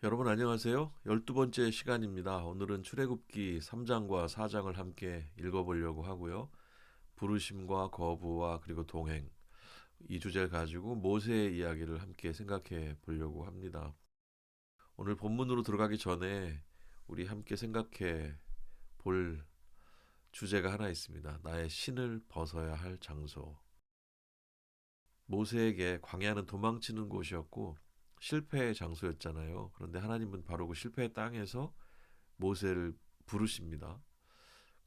여러분 안녕하세요. 12번째 시간입니다. 오늘은 출애굽기 3장과 4장을 함께 읽어보려고 하고요. 부르심과 거부와 그리고 동행, 이 주제를 가지고 모세의 이야기를 함께 생각해 보려고 합니다. 오늘 본문으로 들어가기 전에 우리 함께 생각해 볼 주제가 하나 있습니다. 나의 신을 벗어야 할 장소. 모세에게 광야는 도망치는 곳이었고 실패의 장소였잖아요. 그런데 하나님은 바로 그 실패의 땅에서 모세를 부르십니다.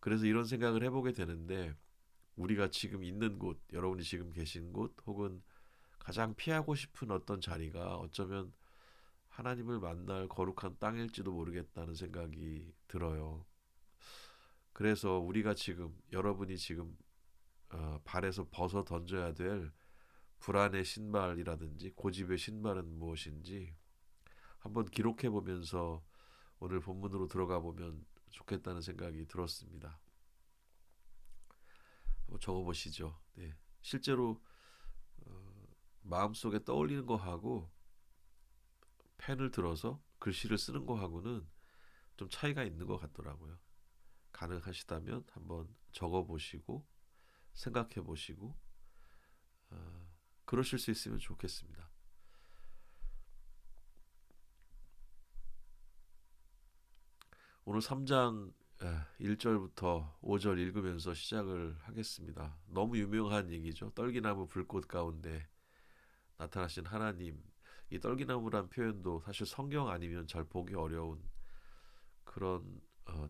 그래서 이런 생각을 해보게 되는데, 우리가 지금 있는 곳, 여러분이 지금 계신 곳, 혹은 가장 피하고 싶은 어떤 자리가 어쩌면 하나님을 만날 거룩한 땅일지도 모르겠다는 생각이 들어요. 그래서 우리가 지금, 여러분이 지금 발에서 벗어 던져야 될 불안의 신발이라든지 고집의 신발은 무엇인지 한번 기록해 보면서 오늘 본문으로 들어가 보면 좋겠다는 생각이 들었습니다. 한번 적어보시죠. 네. 실제로 마음속에 떠올리는 거하고 펜을 들어서 글씨를 쓰는 거하고는 좀 차이가 있는 것 같더라고요. 가능하시다면 한번 적어보시고 생각해보시고 그러실 수 있으면 좋겠습니다. 오늘 3장 1절부터 5절 읽으면서 시작을 하겠습니다. 너무 유명한 얘기죠. 떨기나무 불꽃 가운데 나타나신 하나님. 이 떨기나무란 표현도 사실 성경 아니면 잘 보기 어려운 그런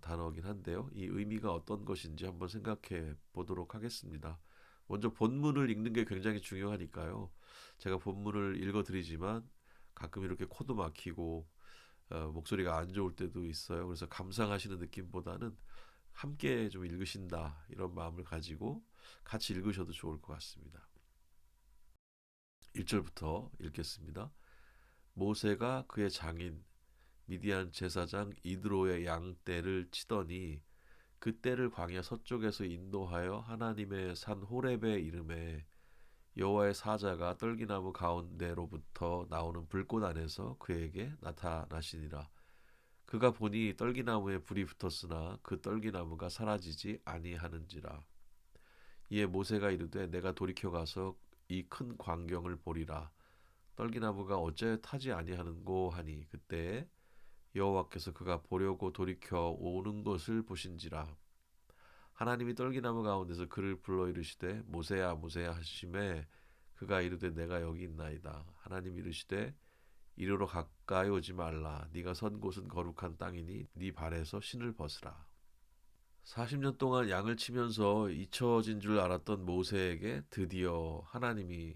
단어긴 한데요. 이 의미가 어떤 것인지 한번 생각해 보도록 하겠습니다. 먼저 본문을 읽는 게 굉장히 중요하니까요. 제가 본문을 읽어드리지만 가끔 이렇게 코도 막히고 목소리가 안 좋을 때도 있어요. 그래서 감상하시는 느낌보다는 함께 좀 읽으신다 이런 마음을 가지고 같이 읽으셔도 좋을 것 같습니다. 1절부터 읽겠습니다. 모세가 그의 장인 미디안 제사장 이드로의 양떼를 치더니 그 떼를 광야 서쪽에서 인도하여 하나님의 산 호렙에 이름에 여호와의 사자가 떨기나무 가운데로부터 나오는 불꽃 안에서 그에게 나타나시니라. 그가 보니 떨기나무에 불이 붙었으나 그 떨기나무가 사라지지 아니하는지라. 이에 모세가 이르되 내가 돌이켜 가서 이 큰 광경을 보리라. 떨기나무가 어째 타지 아니하는고 하니 그때 여호와께서 그가 보려고 돌이켜 오는 것을 보신지라. 하나님이 떨기나무 가운데서 그를 불러 이르시되 모세야 모세야 하시매 그가 이르되 내가 여기 있나이다. 하나님 이르시되 이리로 가까이 오지 말라. 네가 선 곳은 거룩한 땅이니 네 발에서 신을 벗으라. 40년 동안 양을 치면서 잊혀진 줄 알았던 모세에게 드디어 하나님이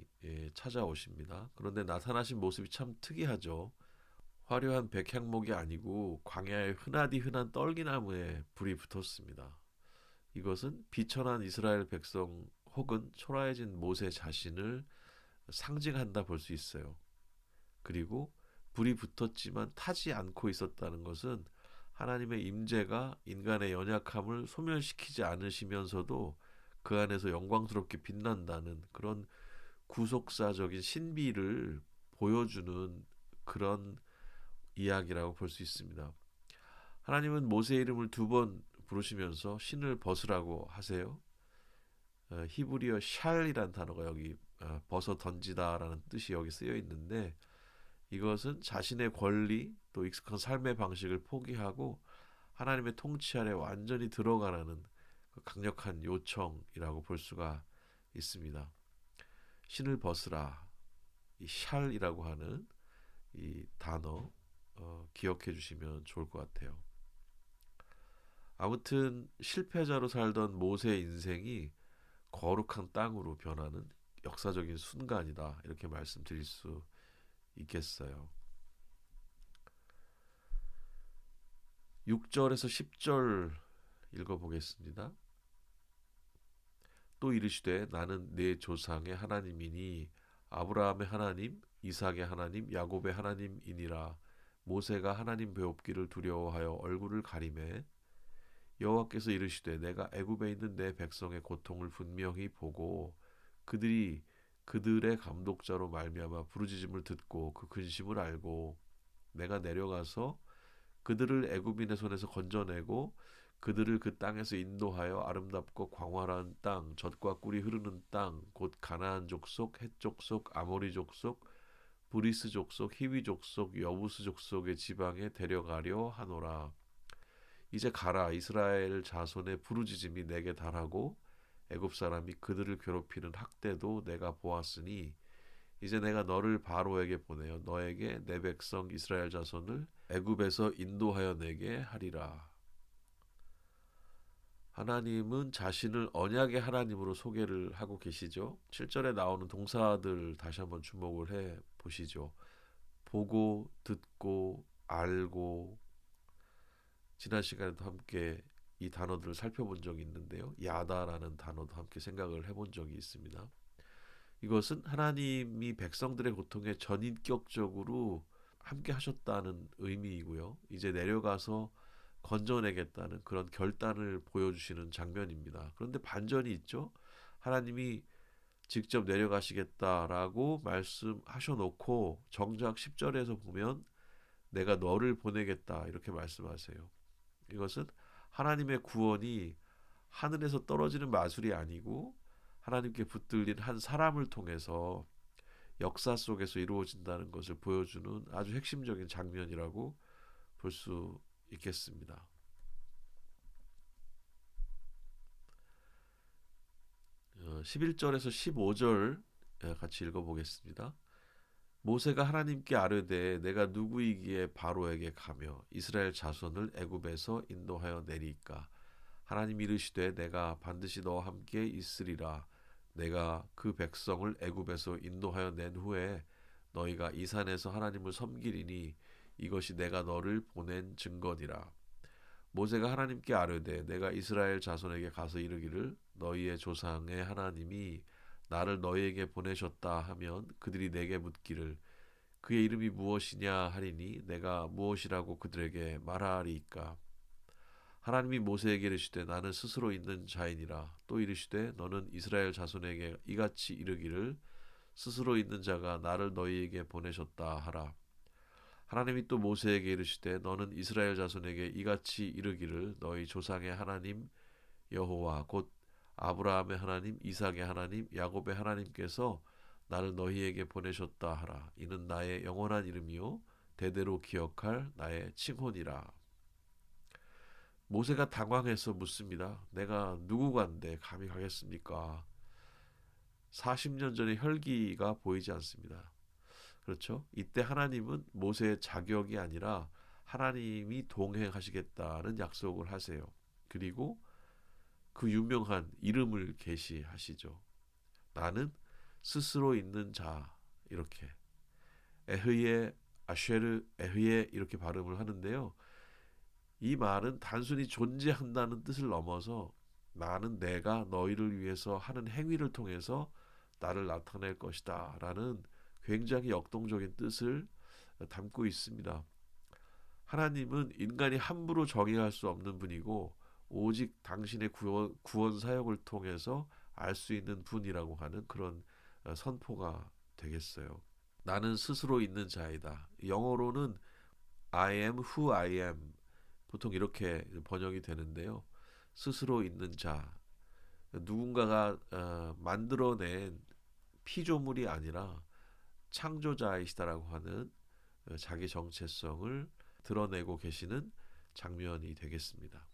찾아오십니다. 그런데 나타나신 모습이 참 특이하죠. 화려한 백향목이 아니고 광야에 흔하디 흔한 떨기나무에 불이 붙었습니다. 이것은 비천한 이스라엘 백성 혹은 초라해진 모세 자신을 상징한다 볼 수 있어요. 그리고 불이 붙었지만 타지 않고 있었다는 것은 하나님의 임재가 인간의 연약함을 소멸시키지 않으시면서도 그 안에서 영광스럽게 빛난다는 그런 구속사적인 신비를 보여주는 그런 이야기라고 볼 수 있습니다. 하나님은 모세 이름을 두 번 부르시면서 신을 벗으라고 하세요. 히브리어 샬이란 단어가 여기 벗어 던지다라는 뜻이 여기 쓰여 있는데, 이것은 자신의 권리 또 익숙한 삶의 방식을 포기하고 하나님의 통치 아래 완전히 들어가라는 그 강력한 요청이라고 볼 수가 있습니다. 신을 벗으라. 이 샬이라고 하는 이 단어 기억해 주시면 좋을 것 같아요. 아무튼 실패자로 살던 모세의 인생이 거룩한 땅으로 변하는 역사적인 순간이다. 이렇게 말씀드릴 수 있겠어요. 6절에서 10절 읽어보겠습니다. 또 이르시되 나는 내 조상의 하나님이니 아브라함의 하나님, 이삭의 하나님, 야곱의 하나님이니라. 모세가 하나님 배웁기를 두려워하여 얼굴을 가리매 여호와께서 이르시되 내가 애굽에 있는 내 백성의 고통을 분명히 보고 그들이 그들의 감독자로 말미암아 부르짖음을 듣고 그 근심을 알고 내가 내려가서 그들을 애굽인의 손에서 건져내고 그들을 그 땅에서 인도하여 아름답고 광활한 땅, 젖과 꿀이 흐르는 땅, 곧 가나안 족속, 헷 족속, 아모리 족속, 브리스 족속, 히위 족속, 여부스 족속의 지방에 데려가려 하노라. 이제 가라. 이스라엘 자손의 부르짖음이 내게 달하고 애굽 사람이 그들을 괴롭히는 학대도 내가 보았으니 이제 내가 너를 바로에게 보내어 너에게 내 백성 이스라엘 자손을 애굽에서 인도하여 내게 하리라. 하나님은 자신을 언약의 하나님으로 소개를 하고 계시죠. 7절에 나오는 동사들 다시 한번 주목을 해 보시죠. 보고, 듣고, 알고. 지난 시간에도 함께 이 단어들을 살펴본 적이 있는데요. 야다라는 단어도 함께 생각을 해본 적이 있습니다. 이것은 하나님이 백성들의 고통에 전인격적으로 함께 하셨다는 의미이고요. 이제 내려가서 건져내겠다는 그런 결단을 보여주시는 장면입니다. 그런데 반전이 있죠. 하나님이 직접 내려가시겠다라고 말씀하셔놓고 정작 10절에서 보면 내가 너를 보내겠다 이렇게 말씀하세요. 이것은 하나님의 구원이 하늘에서 떨어지는 마술이 아니고 하나님께 붙들린 한 사람을 통해서 역사 속에서 이루어진다는 것을 보여주는 아주 핵심적인 장면이라고 볼 수 있겠습니다. 11절에서 15절 같이 읽어보겠습니다. 모세가 하나님께 아뢰되 내가 누구이기에 바로에게 가며 이스라엘 자손을 애굽에서 인도하여 내리까 하나님이 이르시되 내가 반드시 너와 함께 있으리라. 내가 그 백성을 애굽에서 인도하여 낸 후에 너희가 이 산에서 하나님을 섬기리니 이것이 내가 너를 보낸 증거니라. 모세가 하나님께 아뢰되 내가 이스라엘 자손에게 가서 이르기를 너희의 조상의 하나님이 나를 너희에게 보내셨다 하면 그들이 내게 묻기를 그의 이름이 무엇이냐 하리니 내가 무엇이라고 그들에게 말하리이까. 하나님이 모세에게 이르시되 나는 스스로 있는 자이니라. 또 이르시되 너는 이스라엘 자손에게 이같이 이르기를 스스로 있는 자가 나를 너희에게 보내셨다 하라. 하나님이 또 모세에게 이르시되 너는 이스라엘 자손에게 이같이 이르기를 너희 조상의 하나님 여호와 곧 아브라함의 하나님 이삭의 하나님 야곱의 하나님께서 나를 너희에게 보내셨다 하라. 이는 나의 영원한 이름이요 대대로 기억할 나의 칭혼이라. 모세가 당황해서 묻습니다. 내가 누구간데 감히 가겠습니까? 40년 전의 혈기가 보이지 않습니다. 그렇죠? 이때 하나님은 모세의 자격이 아니라 하나님이 동행하시겠다는 약속을 하세요. 그리고 그 유명한 이름을 계시하시죠. 나는 스스로 있는 자 이렇게 에흐예 아쉐르 에흐예 이렇게 발음을 하는데요. 이 말은 단순히 존재한다는 뜻을 넘어서 나는 내가 너희를 위해서 하는 행위를 통해서 나를 나타낼 것이다 라는 굉장히 역동적인 뜻을 담고 있습니다. 하나님은 인간이 함부로 정의할 수 없는 분이고 오직 당신의 구원 사역을 통해서 알 수 있는 분이라고 하는 그런 선포가 되겠어요. 나는 스스로 있는 자이다. 영어로는 I am who I am 보통 이렇게 번역이 되는데요. 스스로 있는 자, 누군가가 만들어낸 피조물이 아니라 창조자이시다라고 하는 자기 정체성을 드러내고 계시는 장면이 되겠습니다.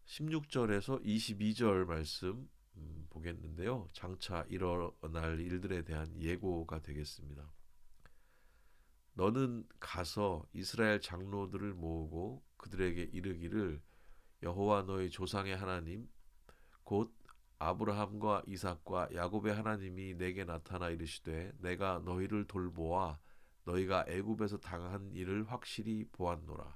16절에서 22절 말씀 보겠는데요. 장차 일어날 일들에 대한 예고가 되겠습니다. 너는 가서 이스라엘 장로들을 모으고 그들에게 이르기를 여호와 너희 조상의 하나님 곧 아브라함과 이삭과 야곱의 하나님이 내게 나타나 이르시되 내가 너희를 돌보아 너희가 애굽에서 당한 일을 확실히 보았노라.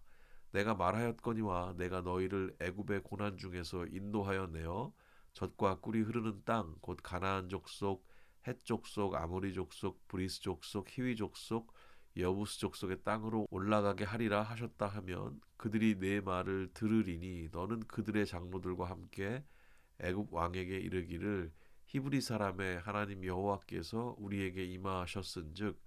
내가 말하였거니와 내가 너희를 애굽의 고난 중에서 인도하여 내어 젖과 꿀이 흐르는 땅 곧 가나안 족속 헷 족속 아모리 족속 브리스 족속 히위 족속 여부스 족속의 땅으로 올라가게 하리라 하셨다 하면 그들이 내 말을 들으리니 너는 그들의 장로들과 함께 애굽 왕에게 이르기를 히브리 사람의 하나님 여호와께서 우리에게 임하셨은즉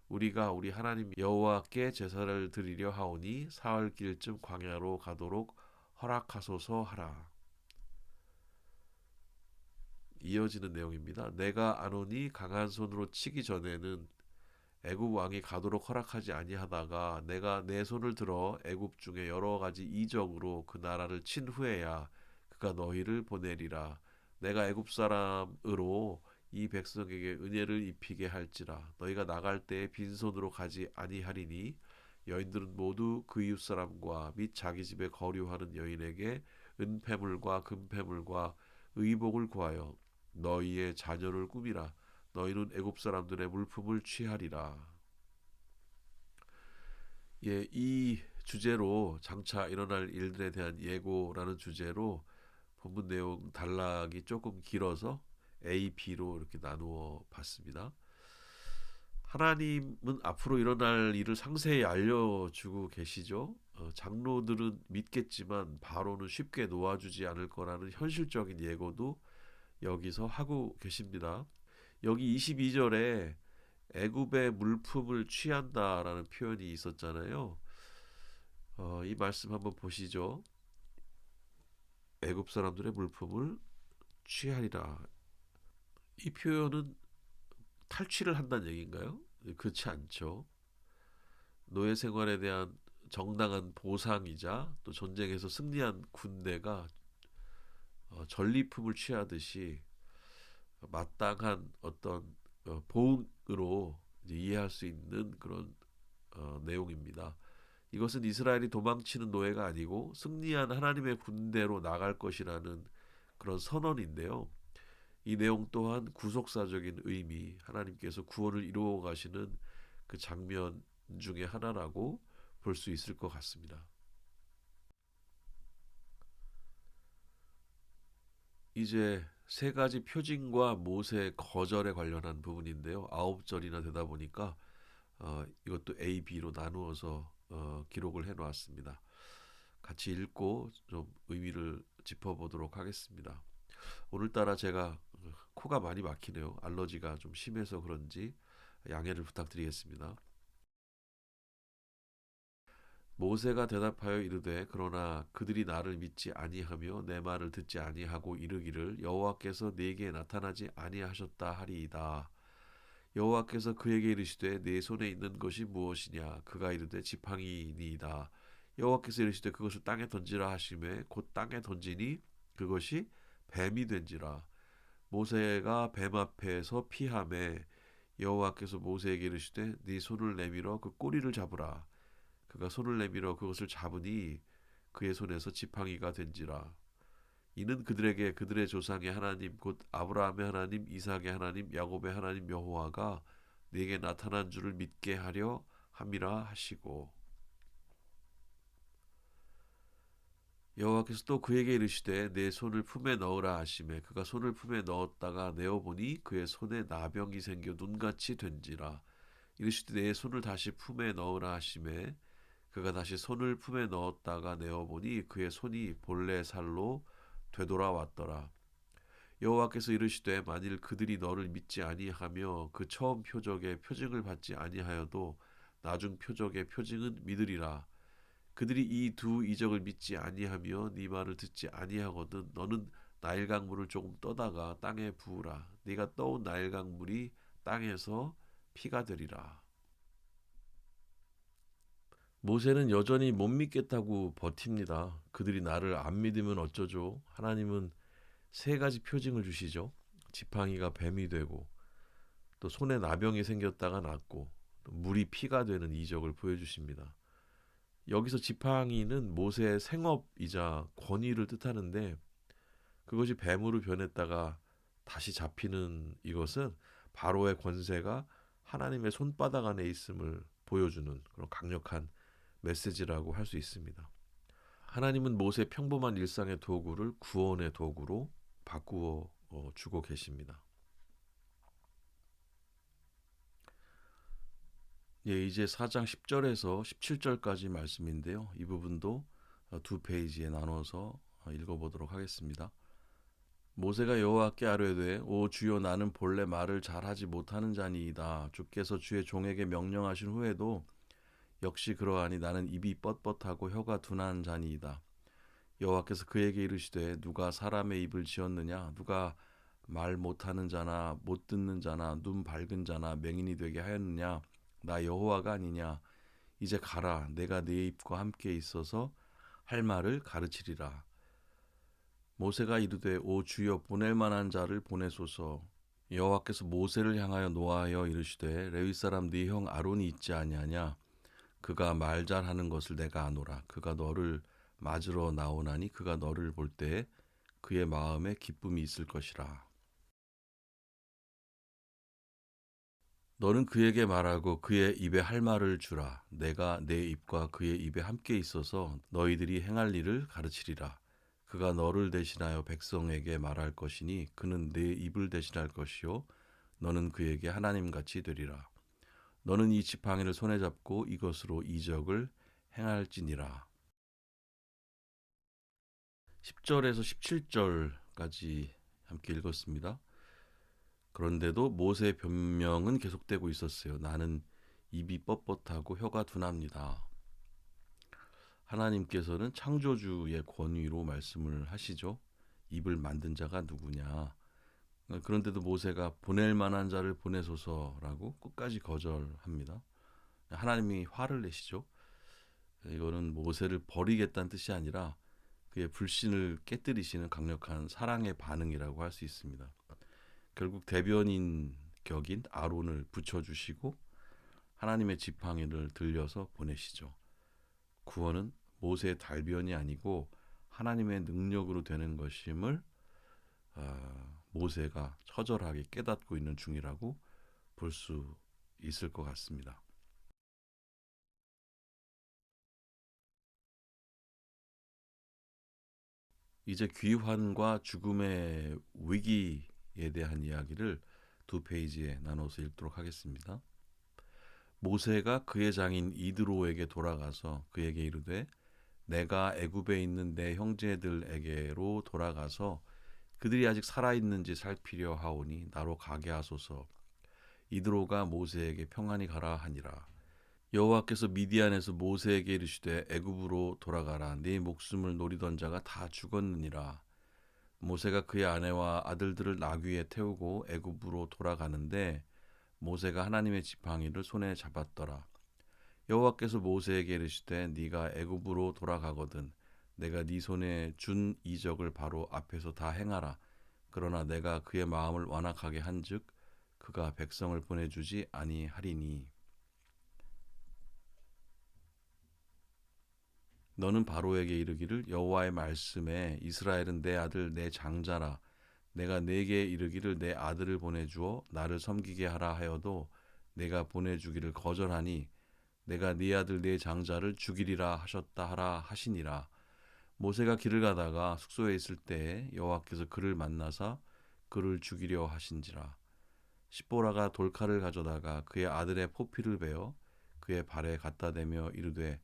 우리가 우리 하나님 여호와께 제사를 드리려 하오니 사흘길쯤 광야로 가도록 허락하소서 하라. 이어지는 내용입니다. 내가 아노니 강한 손으로 치기 전에는 애굽 왕이 가도록 허락하지 아니하다가 내가 내 손을 들어 애굽 중에 여러 가지 이적으로 그 나라를 친 후에야 그가 너희를 보내리라. 내가 애굽 사람으로 이 백성에게 은혜를 입히게 할지라. 너희가 나갈 때에 빈손으로 가지 아니하리니 여인들은 모두 그 이웃 사람과 및 자기 집에 거류하는 여인에게 은폐물과 금폐물과 의복을 구하여 너희의 자녀를 꾸미라. 너희는 애굽 사람들의 물품을 취하리라. 예, 이 주제로 장차 일어날 일들에 대한 예고라는 주제로 본문 내용 단락이 조금 길어서 A, B로 이렇게 나누어 봤습니다. 하나님은 앞으로 일어날 일을 상세히 알려주고 계시죠. 장로들은 믿겠지만 바로는 쉽게 놓아주지 않을 거라는 현실적인 예고도 여기서 하고 계십니다. 여기 22절에 애굽의 물품을 취한다라는 표현이 있었잖아요. 이 말씀 한번 보시죠. 애굽 사람들의 물품을 취하리라. 이 표현은 탈취를 한다는 얘기인가요? 그렇지 않죠. 노예 생활에 대한 정당한 보상이자 또 전쟁에서 승리한 군대가 전리품을 취하듯이 마땅한 어떤 보응으로 이제 이해할 수 있는 그런 내용입니다. 이것은 이스라엘이 도망치는 노예가 아니고 승리한 하나님의 군대로 나갈 것이라는 그런 선언인데요. 이 내용 또한 구속사적인 의미, 하나님께서 구원을 이루어 가시는 그 장면 중에 하나라고 볼 수 있을 것 같습니다. 이제 세 가지 표징과 모세 거절에 관련한 부분인데요. 9절이나 되다 보니까 이것도 A, B로 나누어서 기록을 해놓았습니다. 같이 읽고 좀 의미를 짚어보도록 하겠습니다. 오늘따라 제가 코가 많이 막히네요. 알러지가 좀 심해서 그런지 양해를 부탁드리겠습니다. 모세가 대답하여 이르되 그러나 그들이 나를 믿지 아니하며 내 말을 듣지 아니하고 이르기를 여호와께서 네게 나타나지 아니하셨다 하리이다. 여호와께서 그에게 이르시되 네 손에 있는 것이 무엇이냐 그가 이르되 지팡이니이다. 여호와께서 이르시되 그것을 땅에 던지라 하시매 곧 땅에 던지니 그것이 뱀이 된지라. 모세가 뱀 앞에서 피하매 여호와께서 모세에게 이르시되 네 손을 내밀어 그 꼬리를 잡으라. 그가 손을 내밀어 그것을 잡으니 그의 손에서 지팡이가 된지라. 이는 그들에게 그들의 조상의 하나님 곧 아브라함의 하나님 이삭의 하나님 야곱의 하나님 여호와가 네게 나타난 줄을 믿게 하려 함이라 하시고 여호와께서 또 그에게 이르시되 내 손을 품에 넣으라 하시매 그가 손을 품에 넣었다가 내어보니 그의 손에 나병이 생겨 눈같이 된지라. 이르시되 내 손을 다시 품에 넣으라 하시매 그가 다시 손을 품에 넣었다가 내어보니 그의 손이 본래 살로 되돌아왔더라. 여호와께서 이르시되 만일 그들이 너를 믿지 아니하며 그 처음 표적의 표징을 받지 아니하여도 나중 표적의 표징은 믿으리라. 그들이 이 두 이적을 믿지 아니하며 네 말을 듣지 아니하거든 너는 나일 강물을 조금 떠다가 땅에 부으라. 네가 떠온 나일 강물이 땅에서 피가 되리라. 모세는 여전히 못 믿겠다고 버팁니다. 그들이 나를 안 믿으면 어쩌죠? 하나님은 세 가지 표징을 주시죠. 지팡이가 뱀이 되고 또 손에 나병이 생겼다가 낫고 또 물이 피가 되는 이적을 보여주십니다. 여기서 지팡이는 모세의 생업이자 권위를 뜻하는데 그것이 뱀으로 변했다가 다시 잡히는 이것은 바로의 권세가 하나님의 손바닥 안에 있음을 보여주는 그런 강력한 메시지라고 할 수 있습니다. 하나님은 모세의 평범한 일상의 도구를 구원의 도구로 바꾸어 주고 계십니다. 예, 이제 4장 10절에서 17절까지 말씀인데요. 이 부분도 두 페이지에 나눠서 읽어보도록 하겠습니다. 모세가 여호와께 아뢰되 오 주여 나는 본래 말을 잘하지 못하는 자니이다. 주께서 주의 종에게 명령하신 후에도 역시 그러하니 나는 입이 뻣뻣하고 혀가 둔한 자니이다. 여호와께서 그에게 이르시되 누가 사람의 입을 지었느냐 누가 말 못하는 자나 못 듣는 자나 눈 밝은 자나 맹인이 되게 하였느냐 나 여호와가 아니냐 이제 가라 내가 네 입과 함께 있어서 할 말을 가르치리라. 모세가 이르되 오 주여 보낼 만한 자를 보내소서. 여호와께서 모세를 향하여 노하여 이르시되 레위 사람 네 형 아론이 있지 아니하냐 그가 말 잘하는 것을 내가 아노라. 그가 너를 맞으러 나오나니 그가 너를 볼 때에 그의 마음에 기쁨이 있을 것이라. 너는 그에게 말하고 그의 입에 할 말을 주라. 내가 내 입과 그의 입에 함께 있어서 너희들이 행할 일을 가르치리라. 그가 너를 대신하여 백성에게 말할 것이니 그는 내 입을 대신할 것이요 너는 그에게 하나님같이 되리라. 너는 이 지팡이를 손에 잡고 이것으로 이적을 행할지니라. 10절에서 17절까지 함께 읽었습니다. 그런데도 모세의 변명은 계속되고 있었어요. 나는 입이 뻣뻣하고 혀가 둔합니다. 하나님께서는 창조주의 권위로 말씀을 하시죠. 입을 만든 자가 누구냐. 그런데도 모세가 보낼 만한 자를 보내소서라고 끝까지 거절합니다. 하나님이 화를 내시죠. 이거는 모세를 버리겠다는 뜻이 아니라 그의 불신을 깨뜨리시는 강력한 사랑의 반응이라고 할 수 있습니다. 결국 대변인 격인 아론을 붙여주시고 하나님의 지팡이를 들려서 보내시죠. 구원은 모세의 달변이 아니고 하나님의 능력으로 되는 것임을 모세가 처절하게 깨닫고 있는 중이라고 볼 수 있을 것 같습니다. 이제 귀환과 죽음의 위기에 대한 이야기를 두 페이지에 나눠서 읽도록 하겠습니다. 모세가 그의 장인 이드로에게 돌아가서 그에게 이르되 내가 애굽에 있는 내 형제들에게로 돌아가서 그들이 아직 살아있는지 살피려 하오니 나로 가게 하소서. 이드로가 모세에게 평안히 가라 하니라. 여호와께서 미디안에서 모세에게 이르시되 애굽으로 돌아가라. 네 목숨을 노리던 자가 다 죽었느니라. 모세가 그의 아내와 아들들을 나귀에 태우고 애굽으로 돌아가는데 모세가 하나님의 지팡이를 손에 잡았더라. 여호와께서 모세에게 이르시되 네가 애굽으로 돌아가거든 내가 네 손에 준 이적을 바로 앞에서 다 행하라. 그러나 내가 그의 마음을 완악하게 한즉 그가 백성을 보내주지 아니하리니 너는 바로에게 이르기를 여호와의 말씀에 이스라엘은 내 아들 내 장자라. 내가 네게 이르기를 내 아들을 보내주어 나를 섬기게 하라 하여도 내가 보내주기를 거절하니 내가 네 아들 네 장자를 죽이리라 하셨다 하라 하시니라. 모세가 길을 가다가 숙소에 있을 때에 여호와께서 그를 만나사 그를 죽이려 하신지라. 십보라가 돌칼을 가져다가 그의 아들의 포피를 베어 그의 발에 갖다 대며 이르되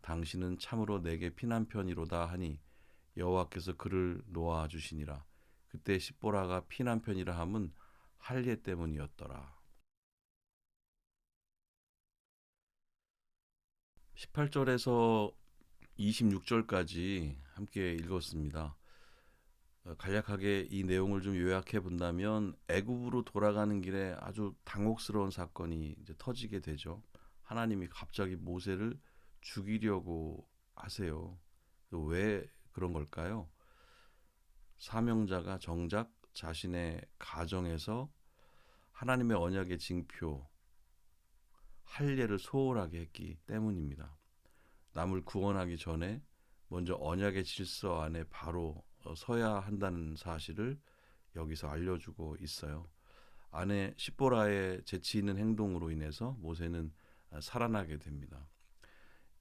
당신은 참으로 내게 피난편이로다 하니 여호와께서 그를 놓아 주시니라. 그때 십보라가 피난편이라 함은 할례 때문이었더라. 18절에서 26절까지 함께 읽었습니다. 간략하게 이 내용을 좀 요약해 본다면 애굽으로 돌아가는 길에 아주 당혹스러운 사건이 이제 터지게 되죠. 하나님이 갑자기 모세를 죽이려고 하세요. 왜 그런 걸까요? 사명자가 정작 자신의 가정에서 하나님의 언약의 징표 할례를 소홀하게 했기 때문입니다. 남을 구원하기 전에 먼저 언약의 질서 안에 바로 서야 한다는 사실을 여기서 알려주고 있어요. 아내 십보라의 재치 있는 행동으로 인해서 모세는 살아나게 됩니다.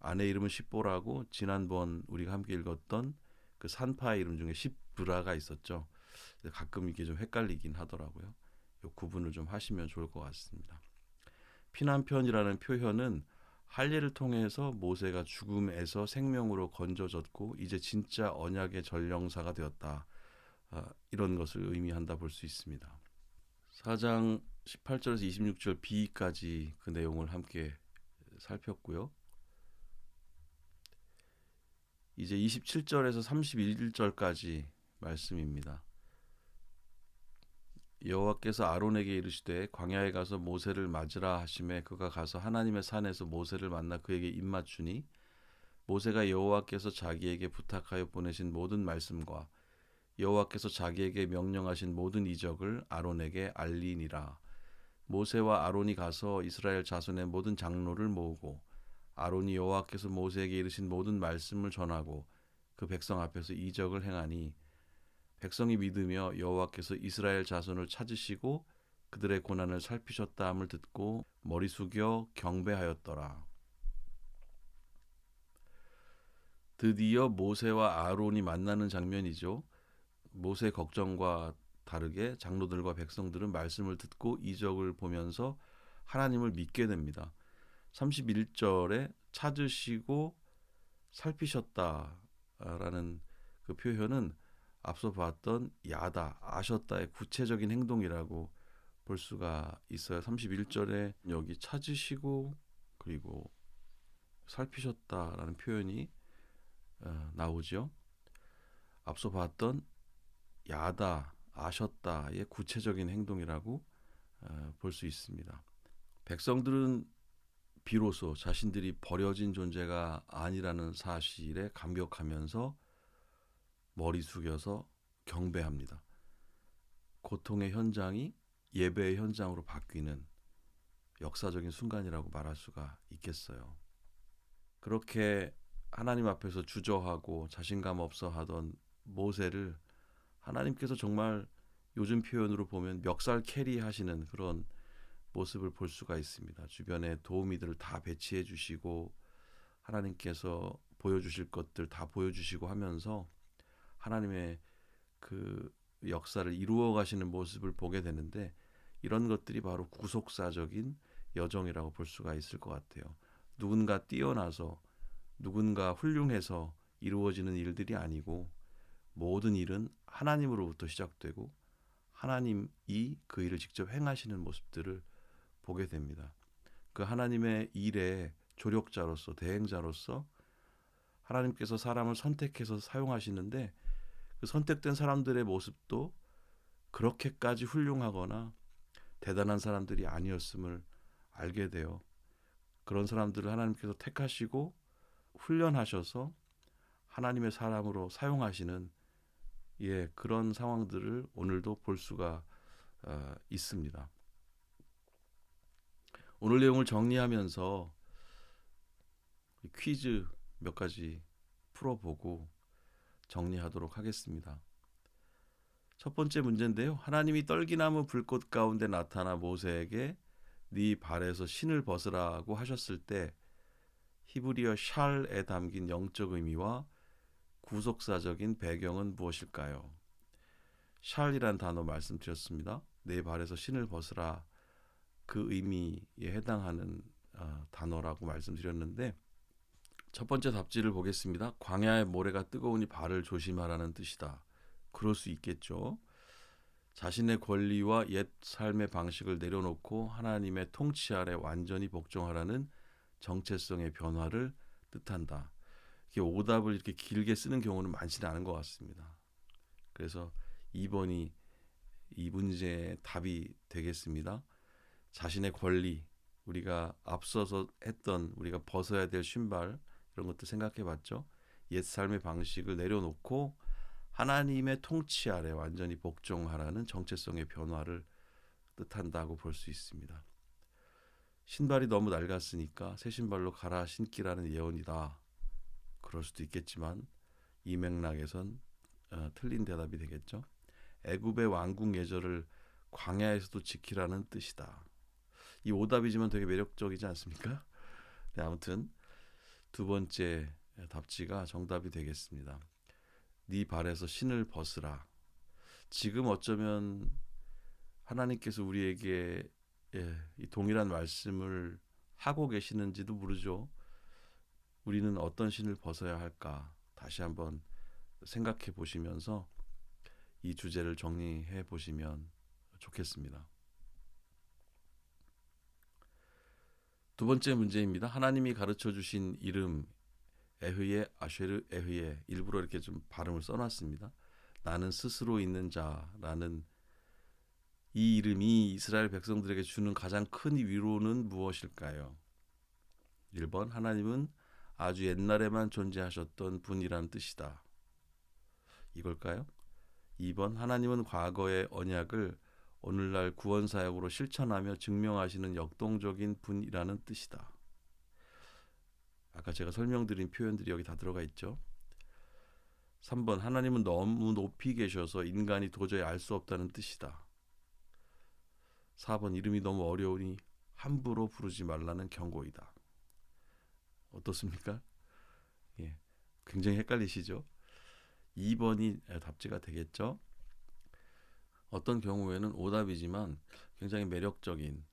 아내 이름은 십보라고 지난번 우리가 함께 읽었던 그 산파의 이름 중에 십브라가 있었죠. 가끔 이게 좀 헷갈리긴 하더라고요. 이 구분을 좀 하시면 좋을 것 같습니다. 피난편이라는 표현은 할례를 통해서 모세가 죽음에서 생명으로 건져졌고 이제 진짜 언약의 전령사가 되었다. 이런 것을 의미한다 볼 수 있습니다. 4장 18절에서 26절 B까지 그 내용을 함께 살폈고요. 이제 27절에서 31절까지 말씀입니다. 여호와께서 아론에게 이르시되 광야에 가서 모세를 맞으라 하시매 그가 가서 하나님의 산에서 모세를 만나 그에게 입맞추니 모세가 여호와께서 자기에게 부탁하여 보내신 모든 말씀과 여호와께서 자기에게 명령하신 모든 이적을 아론에게 알리니라. 모세와 아론이 가서 이스라엘 자손의 모든 장로를 모으고 아론이 여호와께서 모세에게 이르신 모든 말씀을 전하고 그 백성 앞에서 이적을 행하니 백성이 믿으며 여호와께서 이스라엘 자손을 찾으시고 그들의 고난을 살피셨다 함을 듣고 머리 숙여 경배하였더라. 드디어 모세와 아론이 만나는 장면이죠. 모세의 걱정과 다르게 장로들과 백성들은 말씀을 듣고 이적을 보면서 하나님을 믿게 됩니다. 31절에 찾으시고 살피셨다라는 그 표현은 앞서 봤던 야다, 아셨다의 구체적인 행동이라고 볼 수가 있어요. 31절에 여기 찾으시고 그리고 살피셨다라는 표현이 나오죠. 앞서 봤던 야다, 아셨다의 구체적인 행동이라고 볼 수 있습니다. 백성들은 비로소 자신들이 버려진 존재가 아니라는 사실에 감격하면서 머리 숙여서 경배합니다. 고통의 현장이 예배의 현장으로 바뀌는 역사적인 순간이라고 말할 수가 있겠어요. 그렇게 하나님 앞에서 주저하고 자신감 없어 하던 모세를 하나님께서 정말 요즘 표현으로 보면 멱살 캐리 하시는 그런 모습을 볼 수가 있습니다. 주변에 도우미들을 다 배치해 주시고 하나님께서 보여주실 것들 다 보여주시고 하면서 하나님의 그 역사를 이루어 가시는 모습을 보게 되는데 이런 것들이 바로 구속사적인 여정이라고 볼 수가 있을 것 같아요. 누군가 뛰어나서 누군가 훌륭해서 이루어지는 일들이 아니고 모든 일은 하나님으로부터 시작되고 하나님이 그 일을 직접 행하시는 모습들을 보게 됩니다. 그 하나님의 일의 조력자로서 대행자로서 하나님께서 사람을 선택해서 사용하시는데 그 선택된 사람들의 모습도 그렇게까지 훌륭하거나 대단한 사람들이 아니었음을 알게 돼요. 그런 사람들을 하나님께서 택하시고 훈련하셔서 하나님의 사람으로 사용하시는 그런 상황들을 오늘도 볼 수가 있습니다. 오늘 내용을 정리하면서 퀴즈 몇 가지 풀어보고 정리하도록 하겠습니다. 첫 번째 문제인데요. 하나님이 떨기나무 불꽃 가운데 나타나 모세에게 네 발에서 신을 벗으라고 하셨을 때 히브리어 샬에 담긴 영적 의미와 구속사적인 배경은 무엇일까요? 샬이란 단어 말씀드렸습니다. 네 발에서 신을 벗으라 그 의미에 해당하는 단어라고 말씀드렸는데 첫 번째 답지를 보겠습니다. 광야의 모래가 뜨거우니 발을 조심하라는 뜻이다. 그럴 수 있겠죠. 자신의 권리와 옛 삶의 방식을 내려놓고 하나님의 통치 아래 완전히 복종하라는 정체성의 변화를 뜻한다. 이게 오답을 이렇게 길게 쓰는 경우는 많지는 않은 것 같습니다. 그래서 2번이 이 문제의 답이 되겠습니다. 자신의 권리, 우리가 앞서서 했던 우리가 벗어야 될 신발 이런 것도 생각해봤죠. 옛 삶의 방식을 내려놓고 하나님의 통치 아래 완전히 복종하라는 정체성의 변화를 뜻한다고 볼 수 있습니다. 신발이 너무 낡았으니까 새 신발로 갈아 신기라는 예언이다. 그럴 수도 있겠지만 이 맥락에선 틀린 대답이 되겠죠. 애굽의 왕궁 예절을 광야에서도 지키라는 뜻이다. 이 오답이지만 되게 매력적이지 않습니까? 네, 아무튼 두 번째 답지가 정답이 되겠습니다. 네 발에서 신을 벗으라. 지금 어쩌면 하나님께서 우리에게 이 동일한 말씀을 하고 계시는지도 모르죠. 우리는 어떤 신을 벗어야 할까 다시 한번 생각해 보시면서 이 주제를 정리해 보시면 좋겠습니다. 두 번째 문제입니다. 하나님이 가르쳐 주신 이름 에흐예, 아쉐르 에흐예, 일부러 이렇게 좀 발음을 써놨습니다. 나는 스스로 있는 자라는 이 이름이 이스라엘 백성들에게 주는 가장 큰 위로는 무엇일까요? 1번 하나님은 아주 옛날에만 존재하셨던 분이라는 뜻이다. 이걸까요? 2번 하나님은 과거의 언약을 오늘날 구원 사역으로 실천하며 증명하시는 역동적인 분이라는 뜻이다. 아까 제가 설명드린 표현들이 여기 다 들어가 있죠. 3번 하나님은 너무 높이 계셔서 인간이 도저히 알 수 없다는 뜻이다. 4번 이름이 너무 어려우니 함부로 부르지 말라는 경고이다. 어떻습니까? 예, 굉장히 헷갈리시죠? 2번이 답지가 되겠죠? 어떤 경우에는 오답이지만 굉장히 매력적인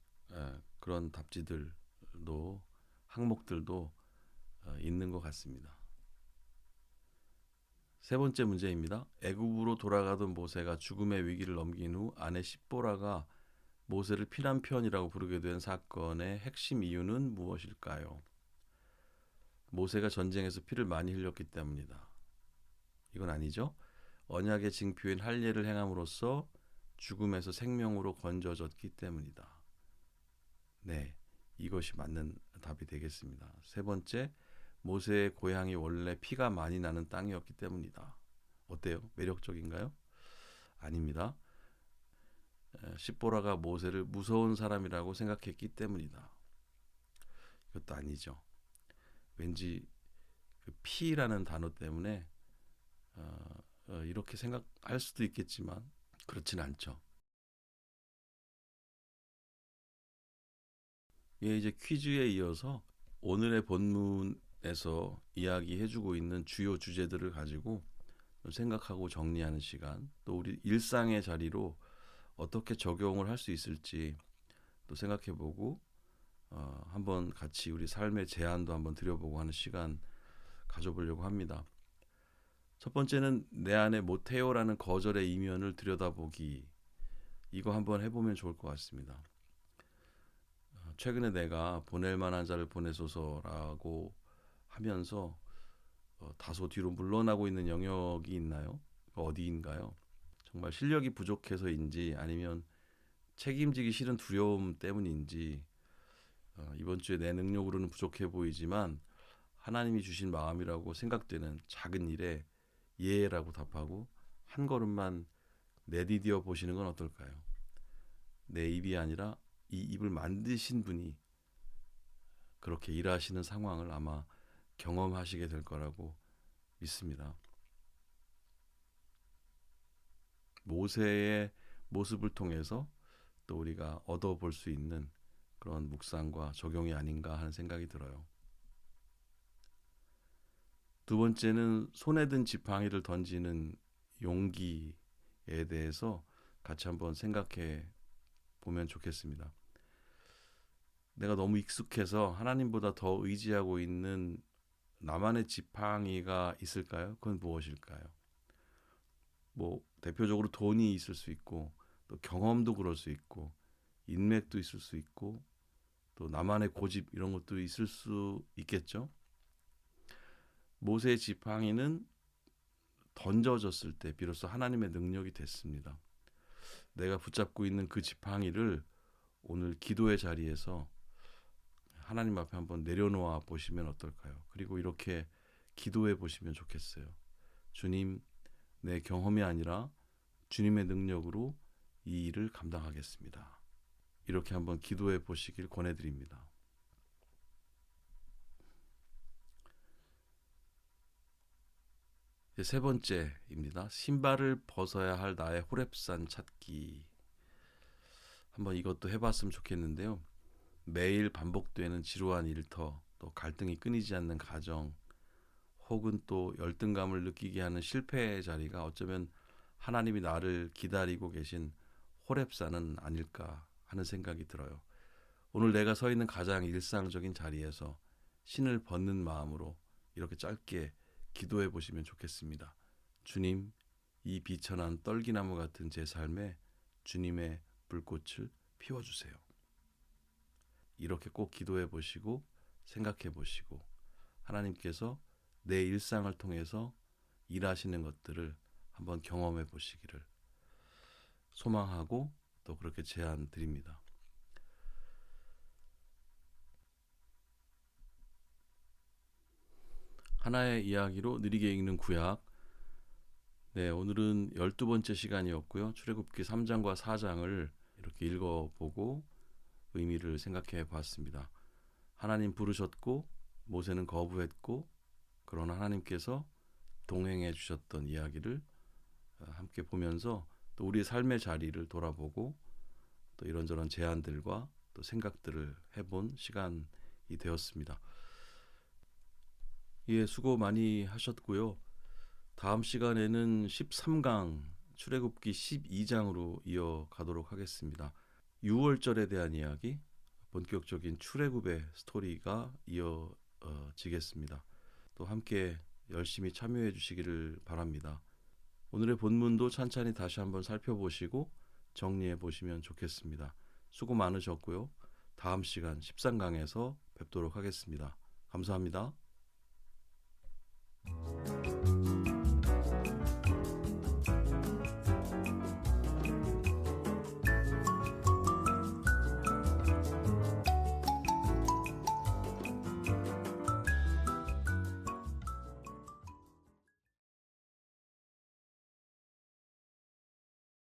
그런 답지들도 항목들도 있는 것 같습니다. 세 번째 문제입니다. 애굽으로 돌아가던 모세가 죽음의 위기를 넘긴 후 아내 십보라가 모세를 피난편이라고 부르게 된 사건의 핵심 이유는 무엇일까요? 모세가 전쟁에서 피를 많이 흘렸기 때문이다. 이건 아니죠. 언약의 징표인 할례를 행함으로써 죽음에서 생명으로 건져졌기 때문이다. 네, 이것이 맞는 답이 되겠습니다. 세 번째, 모세의 고향이 원래 피가 많이 나는 땅이었기 때문이다. 어때요? 매력적인가요? 아닙니다. 십보라가 모세를 무서운 사람이라고 생각했기 때문이다. 이것도 아니죠. 왠지 그 피라는 단어 때문에 이렇게 생각할 수도 있겠지만 그렇진 않죠. 예, 이제 퀴즈에 이어서 오늘의 본문에서 이야기해주고 있는 주요 주제들을 가지고 생각하고 정리하는 시간, 또 우리 일상의 자리로 어떻게 적용을 할 수 있을지 또 생각해보고 한번 같이 우리 삶의 제안도 한번 드려보고 하는 시간 가져보려고 합니다. 첫 번째는 내 안에 못해요라는 거절의 이면을 들여다보기. 이거 한번 해보면 좋을 것 같습니다. 최근에 내가 보낼 만한 자를 보내소서라고 하면서 다소 뒤로 물러나고 있는 영역이 있나요? 어디인가요? 정말 실력이 부족해서인지 아니면 책임지기 싫은 두려움 때문인지 이번 주에 내 능력으로는 부족해 보이지만 하나님이 주신 마음이라고 생각되는 작은 일에 예라고 답하고 한 걸음만 내디뎌 보시는 건 어떨까요? 내 입이 아니라 이 입을 만드신 분이 그렇게 일하시는 상황을 아마 경험하시게 될 거라고 믿습니다. 모세의 모습을 통해서 또 우리가 얻어볼 수 있는 그런 묵상과 적용이 아닌가 하는 생각이 들어요. 두 번째는 손에 든 지팡이를 던지는 용기에 대해서 같이 한번 생각해 보면 좋겠습니다. 내가 너무 익숙해서 하나님보다 더 의지하고 있는 나만의 지팡이가 있을까요? 그건 무엇일까요? 뭐 대표적으로 돈이 있을 수 있고 또 경험도 그럴 수 있고 인맥도 있을 수 있고 또 나만의 고집 이런 것도 있을 수 있겠죠. 모세의 지팡이는 던져졌을 때 비로소 하나님의 능력이 됐습니다. 내가 붙잡고 있는 그 지팡이를 오늘 기도의 자리에서 하나님 앞에 한번 내려놓아 보시면 어떨까요? 그리고 이렇게 기도해 보시면 좋겠어요. 주님, 내 경험이 아니라 주님의 능력으로 이 일을 감당하겠습니다. 이렇게 한번 기도해 보시길 권해드립니다. 세 번째입니다. 신발을 벗어야 할 나의 호렙산 찾기. 한번 이것도 해봤으면 좋겠는데요. 매일 반복되는 지루한 일터, 또 갈등이 끊이지 않는 가정, 혹은 또 열등감을 느끼게 하는 실패의 자리가 어쩌면 하나님이 나를 기다리고 계신 호렙산은 아닐까 하는 생각이 들어요. 오늘 내가 서 있는 가장 일상적인 자리에서 신을 벗는 마음으로 이렇게 짧게 기도해 보시면 좋겠습니다. 주님, 이 비천한 떨기나무 같은 제 삶에 주님의 불꽃을 피워주세요. 이렇게 꼭 기도해 보시고 생각해 보시고 하나님께서 내 일상을 통해서 일하시는 것들을 한번 경험해 보시기를 소망하고 또 그렇게 제안 드립니다. 하나의 이야기로 느리게 읽는 구약. 네, 오늘은 12번째 시간이었고요. 출애굽기 3장과 4장을 이렇게 읽어보고 의미를 생각해 봤습니다. 하나님 부르셨고 모세는 거부했고 그러나 하나님께서 동행해 주셨던 이야기를 함께 보면서 또 우리의 삶의 자리를 돌아보고 또 이런저런 제안들과 또 생각들을 해본 시간이 되었습니다. 예, 수고 많이 하셨고요. 다음 시간에는 13강 출애굽기 12장으로 이어가도록 하겠습니다. 6월절에 대한 이야기, 본격적인 출애굽의 스토리가 이어지겠습니다. 또 함께 열심히 참여해 주시기를 바랍니다. 오늘의 본문도 찬찬히 다시 한번 살펴보시고 정리해 보시면 좋겠습니다. 수고 많으셨고요. 다음 시간 13강에서 뵙도록 하겠습니다. 감사합니다.